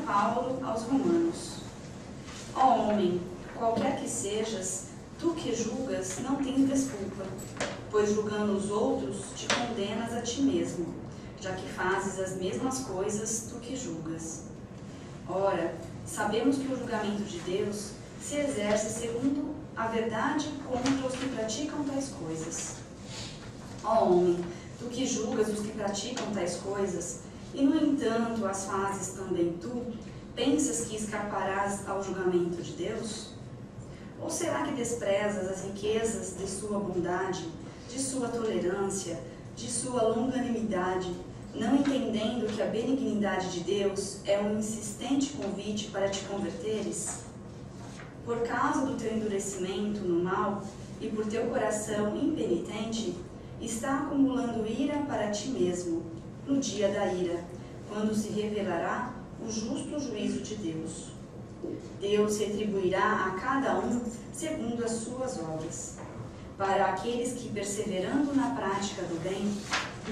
Paulo aos Romanos. Ó homem, qualquer que sejas, tu que julgas não tens desculpa, pois julgando os outros te condenas a ti mesmo, já que fazes as mesmas coisas tu que julgas. Ora, sabemos que o julgamento de Deus se exerce segundo a verdade contra os que praticam tais coisas. Ó homem, tu que julgas os que praticam tais coisas, e no entanto as fazes também tu, pensas que escaparás ao julgamento de Deus? Ou será que desprezas as riquezas de sua bondade, de sua tolerância, de sua longanimidade, não entendendo que a benignidade de Deus é um insistente convite para te converteres? Por causa do teu endurecimento no mal e por teu coração impenitente, está acumulando ira para ti mesmo, no dia da ira, quando se revelará o justo juízo de Deus. Deus retribuirá a cada um segundo as suas obras. Para aqueles que, perseverando na prática do bem,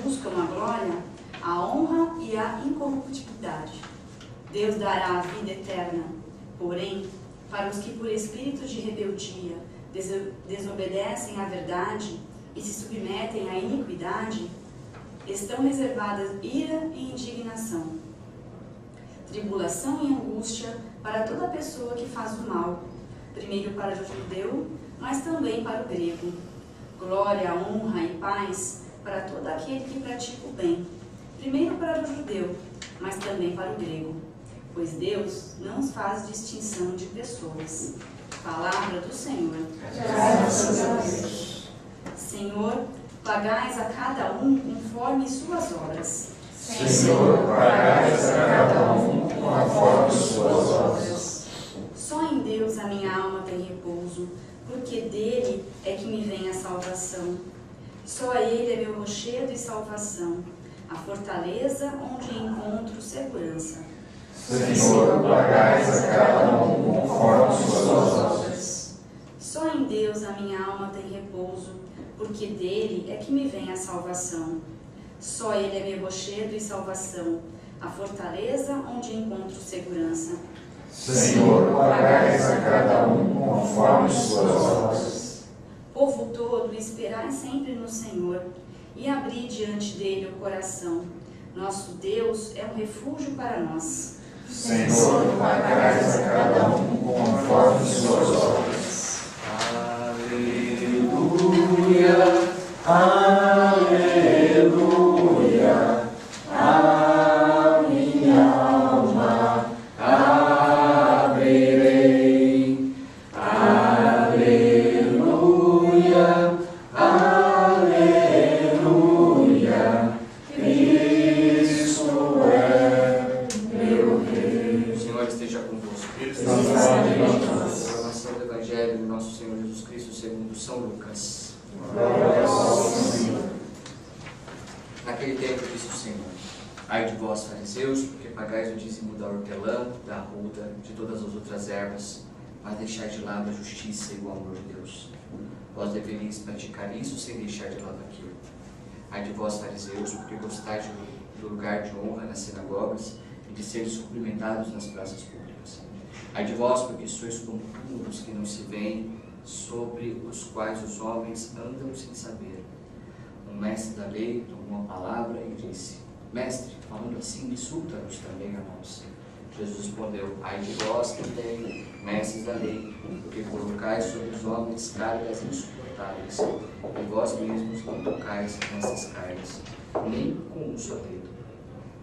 buscam a glória, a honra e a incorruptibilidade, Deus dará a vida eterna. Porém, para os que por espírito de rebeldia desobedecem à verdade e se submetem à iniquidade, estão reservadas ira e indignação, tribulação e angústia para toda pessoa que faz o mal, primeiro para o judeu, mas também para o grego. Glória, honra e paz para todo aquele que pratica o bem, primeiro para o judeu, mas também para o grego. Pois Deus não faz distinção de pessoas. Palavra do Senhor. Graças a Deus. Senhor, pagais a cada um conforme suas obras. Senhor, pagais a cada um conforme suas obras. Só em Deus a minha alma tem repouso, porque dele é que me vem a salvação. Só ele é meu rochedo e salvação, a fortaleza onde encontro segurança. Senhor, pagais a cada um conforme suas obras. Só em Deus a minha alma tem repouso, porque dele é que me vem a salvação. Só ele é meu rochedo e salvação, a fortaleza onde encontro segurança. Senhor, pagais a cada um conforme suas obras. Povo todo, esperai sempre no Senhor, e abri diante dele o coração. Nosso Deus é um refúgio para nós. Senhor, pagais a cada um conforme suas obras. Aleluia, aleluia, a minha alma abrirei. Aleluia, aleluia, Cristo é meu Rei. O Senhor esteja convosco. Proclamação do Evangelho de nosso Senhor Jesus Cristo segundo São Lucas. Naquele tempo disse o Senhor: ai de vós, fariseus, porque pagais o dízimo da hortelã, da arruda, de todas as outras ervas, mas deixai de lado a justiça e o amor de Deus. Vós deveríeis praticar isso sem deixar de lado aquilo. Ai de vós, fariseus, porque gostais do lugar de honra nas sinagogas e de seres cumprimentados nas praças públicas. Ai de vós, porque sois como túmulos que não se veem, sobre os quais os homens andam sem saber. Um mestre da lei tomou a palavra e disse: mestre, falando assim, insulta-nos também a nós. Jesus respondeu: ai de vós também, mestres da lei, porque colocais sobre os homens cargas insuportáveis, e vós mesmos não tocais nessas cargas, nem com um só dedo.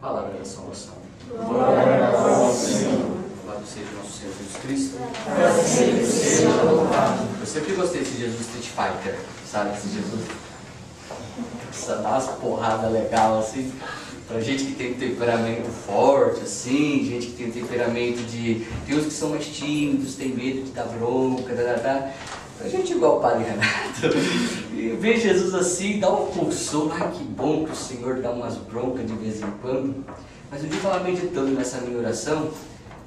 Palavra da salvação. Glória a vós, Senhor. Louvado seja nosso Senhor Jesus Cristo. Para sempre seja louvado. Eu sempre gostei desse Jesus Street Fighter, sabe? Esse Jesus precisa dar umas porradas legais assim, pra gente que tem temperamento forte, assim, gente que tem temperamento de. Tem uns que são mais tímidos, tem medo de dar bronca, pra gente igual o Padre Renato. E ver Jesus assim, dá um pulsão. Ai, que bom que o Senhor dá umas broncas de vez em quando. Mas um dia eu estava meditando nessa minha oração.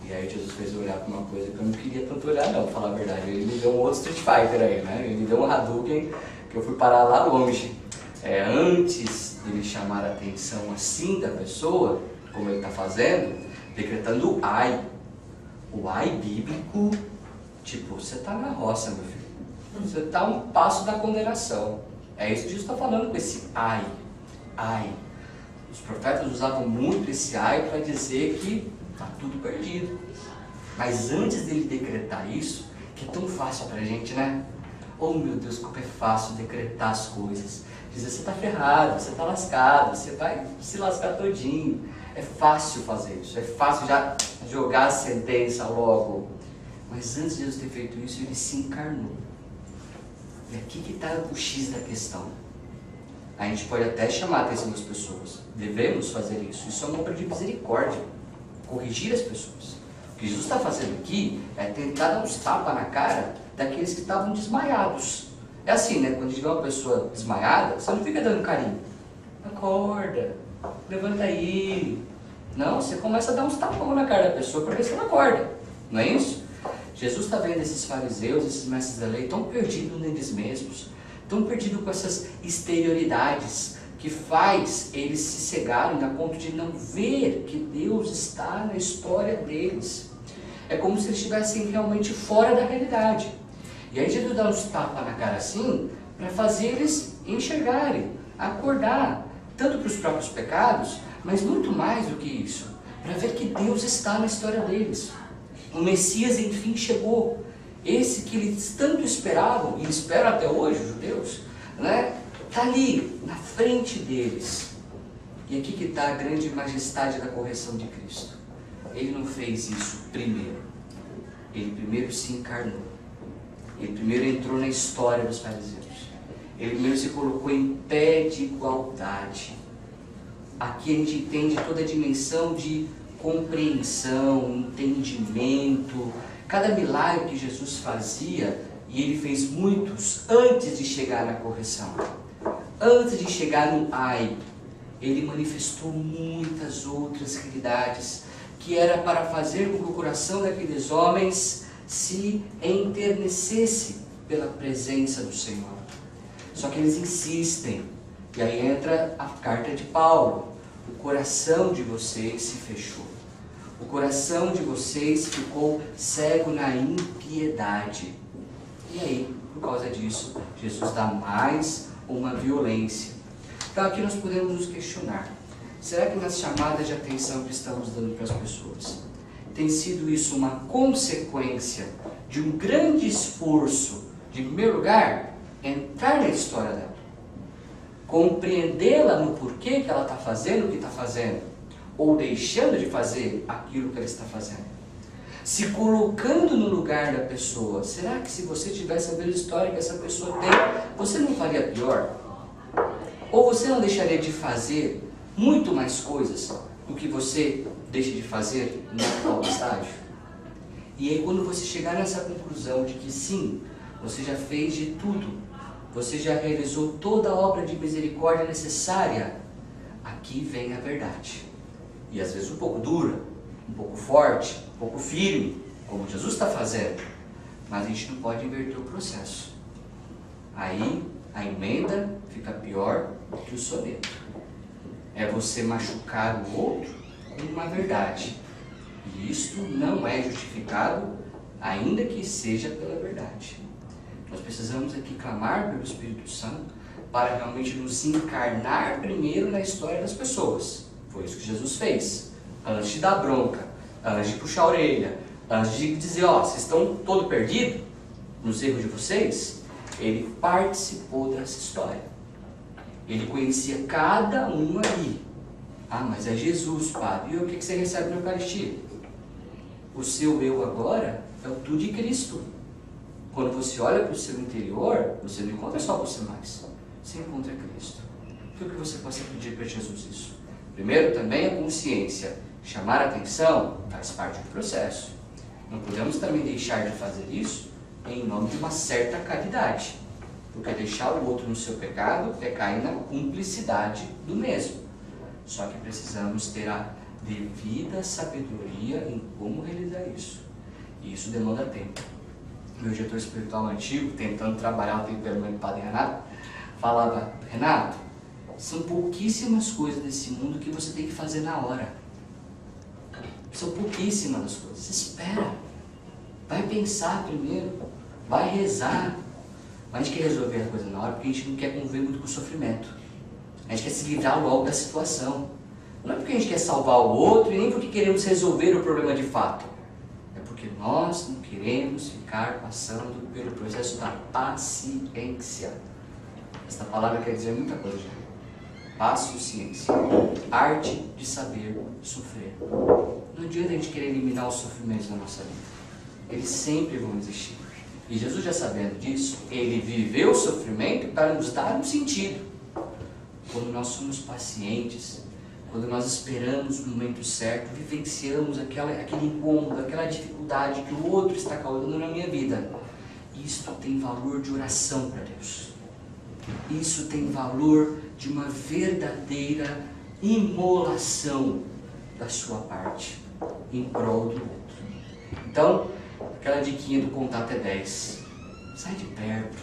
E aí Jesus fez eu olhar para uma coisa que eu não queria tanto olhar não, pra falar a verdade. Ele me deu um outro Street Fighter aí, né? Ele me deu um Hadouken que eu fui parar lá longe. Antes de ele chamar a atenção assim da pessoa, como ele está fazendo, decretando o ai. O ai bíblico, tipo, você está na roça, meu filho. Você está a um passo da condenação. É isso que Jesus está falando com esse ai. Ai. Os profetas usavam muito esse ai para dizer que está tudo perdido. Mas antes dele decretar isso, que é tão fácil para a gente, né? Oh meu Deus, como é fácil decretar as coisas. Dizer, você está ferrado, você está lascado, você vai se lascar todinho. É fácil fazer isso, é fácil já jogar a sentença logo. Mas antes de Jesus ter feito isso, ele se encarnou. E aqui que está o X da questão. A gente pode até chamar a atenção das pessoas. Devemos fazer isso. Isso é uma obra de misericórdia. Corrigir as pessoas. O que Jesus está fazendo aqui é tentar dar uns tapas na cara daqueles que estavam desmaiados. É assim, né? Quando tiver uma pessoa desmaiada, você não fica dando carinho. Acorda, levanta aí. Não, você começa a dar uns tapão na cara da pessoa para ver se ela acorda. Não é isso? Jesus está vendo esses fariseus, esses mestres da lei, tão perdidos neles mesmos, tão perdidos com essas exterioridades, que faz eles se cegarem a ponto de não ver que Deus está na história deles. É como se eles estivessem realmente fora da realidade. E aí Jesus dá uns tapas na cara assim, para fazer eles enxergarem, acordar, tanto para os próprios pecados, mas muito mais do que isso, para ver que Deus está na história deles. O Messias enfim chegou, esse que eles tanto esperavam, e esperam até hoje, os judeus, né? Está ali, na frente deles. E aqui que está a grande majestade da correção de Cristo. Ele não fez isso primeiro. Ele primeiro se encarnou. Ele primeiro entrou na história dos fariseus. Ele primeiro se colocou em pé de igualdade. Aqui a gente entende toda a dimensão de compreensão, entendimento. Cada milagre que Jesus fazia, e ele fez muitos antes de chegar na correção. Antes de chegar no ai, ele manifestou muitas outras realidades que era para fazer com que o coração daqueles homens se enternecesse pela presença do Senhor. Só que eles insistem, e aí entra a carta de Paulo. O coração de vocês se fechou. O coração de vocês ficou cego na impiedade. E aí, por causa disso, Jesus dá mais uma violência. Então aqui nós podemos nos questionar. Será que nas chamadas de atenção que estamos dando para as pessoas, tem sido isso uma consequência de um grande esforço de, em primeiro lugar, entrar na história dela, compreendê-la no porquê que ela está fazendo o que está fazendo, ou deixando de fazer aquilo que ela está fazendo, se colocando no lugar da pessoa? Será que se você tivesse a mesma história que essa pessoa tem, você não faria pior? Ou você não deixaria de fazer muito mais coisas do que você deixa de fazer no atual estágio? E aí quando você chegar nessa conclusão de que sim, você já fez de tudo, você já realizou toda a obra de misericórdia necessária, aqui vem a verdade. E às vezes um pouco dura, um pouco forte, um pouco firme, como Jesus está fazendo. Mas a gente não pode inverter o processo. Aí a emenda fica pior do que o soneto. É você machucar o outro com uma verdade. E isto não é justificado, ainda que seja pela verdade. Nós precisamos aqui clamar pelo Espírito Santo para realmente nos encarnar primeiro na história das pessoas. Foi isso que Jesus fez. Antes de dar bronca, antes de puxar a orelha, antes de dizer, ó, vocês estão todo perdidos nos erros de vocês, ele participou dessa história. Ele conhecia cada um ali. Ah, mas é Jesus, Padre. E o que você recebe na Eucaristia? O seu eu agora é o tu de Cristo. Quando você olha para o seu interior, você não encontra só você mais. Você encontra Cristo. O que você possa pedir para Jesus isso? Primeiro, também a consciência. Chamar a atenção faz parte do processo. Não podemos também deixar de fazer isso em nome de uma certa caridade. Porque deixar o outro no seu pecado é cair na cumplicidade do mesmo. Só que precisamos ter a devida sabedoria em como realizar isso. E isso demanda tempo. Meu diretor espiritual antigo, tentando trabalhar o temperamento do Padre Renato, falava, Renato, são pouquíssimas coisas nesse mundo que você tem que fazer na hora. São pouquíssimas as coisas. Espera. Vai pensar primeiro. Vai rezar. Mas a gente quer resolver a coisa na hora porque a gente não quer conviver muito com o sofrimento. A gente quer se livrar logo da situação. Não é porque a gente quer salvar o outro e nem porque queremos resolver o problema de fato. É porque nós não queremos ficar passando pelo processo da paciência. Esta palavra quer dizer muita coisa. Paciência. Arte de saber sofrer. Não adianta a gente querer eliminar os sofrimentos da nossa vida. Eles sempre vão existir. E Jesus, já sabendo disso, Ele viveu o sofrimento para nos dar um sentido. Quando nós somos pacientes, quando nós esperamos o momento certo, vivenciamos aquele incômodo, aquela dificuldade que o outro está causando na minha vida. Isso tem valor de oração para Deus. Isso tem valor de uma verdadeira imolação da sua parte em prol do outro. Então, aquela diquinha do contar até 10. Sai de perto,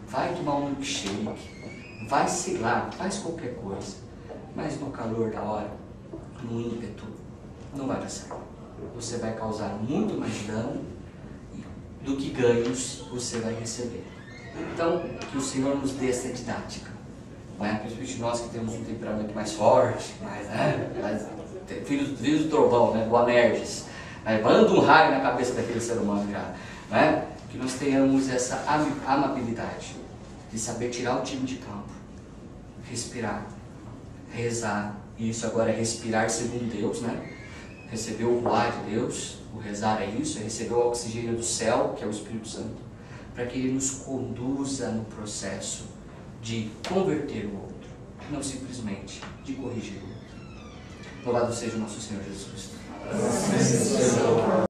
vai tomar um milkshake, vai, sei lá, faz qualquer coisa. Mas no calor da hora, no ímpeto, não vai dar certo. Você vai causar muito mais dano do que ganhos você vai receber. Então, que o Senhor nos dê essa didática, né? Principalmente nós que temos um temperamento mais forte, filhos do trovão, né? Boanerges, né? Manda um raio na cabeça daquele ser humano já, né? Que nós tenhamos essa amabilidade de saber tirar o time de campo, respirar, rezar. E isso agora é respirar segundo Deus, né? Receber o ruar de Deus, o rezar é isso, é receber o oxigênio do céu, que é o Espírito Santo, para que Ele nos conduza no processo de converter o outro, não simplesmente de corrigir o outro. Louvado seja o nosso Senhor Jesus Cristo.